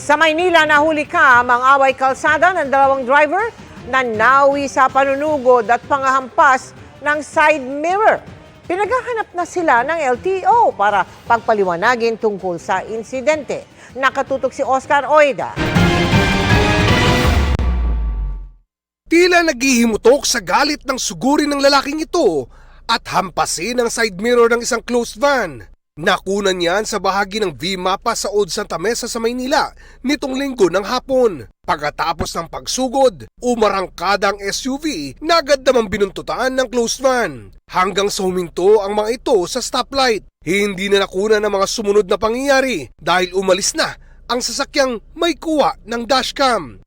Sa Maynila, nahuli ka ang away kalsada ng dalawang driver na nawi sa panunugod at pangahampas ng side mirror. Pinaghahanap na sila ng LTO para pagpaliwanagin tungkol sa insidente. Nakatutok si Oscar Oida. Tila naghihimutok sa galit ng suguri ng lalaking ito at hampasin ang side mirror ng isang closed van. Nakunan niyan sa bahagi ng V-Mapa sa Old Santa Mesa sa Maynila nitong linggo ng hapon. Pagkatapos ng pagsugod, umarangkada ang SUV na agad namang binuntutan ng closed van. Hanggang sa huminto ang mga ito sa stoplight. Hindi na nakunan ng mga sumunod na pangyayari dahil umalis na ang sasakyang may kuha ng dashcam.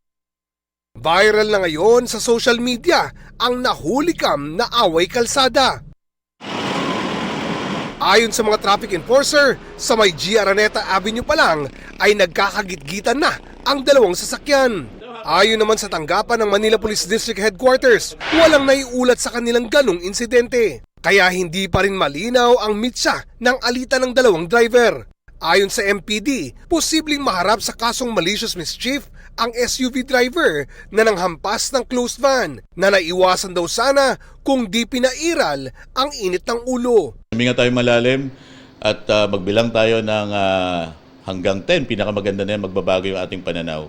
Viral na ngayon sa social media ang nahulikam na away kalsada. Ayon sa mga traffic enforcer, sa may G. Araneta Avenue pa lang ay nagkakagitgitan na ang dalawang sasakyan. Ayon naman sa tanggapan ng Manila Police District Headquarters, walang naiulat sa kanilang ganong insidente. Kaya hindi pa rin malinaw ang mitsa ng alitan ng dalawang driver. Ayon sa MPD, posibleng maharap sa kasong malicious mischief ang SUV driver na nanghampas ng closed van na naiwasan daw sana kung di pinairal ang init ng ulo. Huminga tayo malalim at magbilang tayo ng hanggang 10. Pinakamaganda na yan, magbabago yung ating pananaw.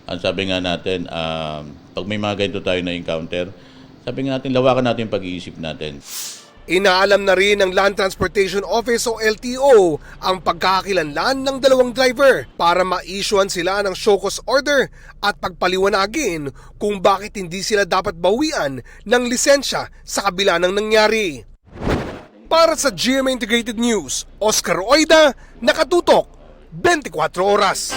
Ang sabi nga natin, pag may mga ganito tayo na encounter, sabi nga natin, lawakan natin yung pag-iisip natin. Inaalam na rin ng Land Transportation Office o LTO ang pagkakakilanlan ng dalawang driver para ma-issuean sila ng show cause order at pagpaliwanagin kung bakit hindi sila dapat bawian ng lisensya sa kabila ng nangyari. Para sa GMA Integrated News, Oscar Oida, nakatutok 24 oras.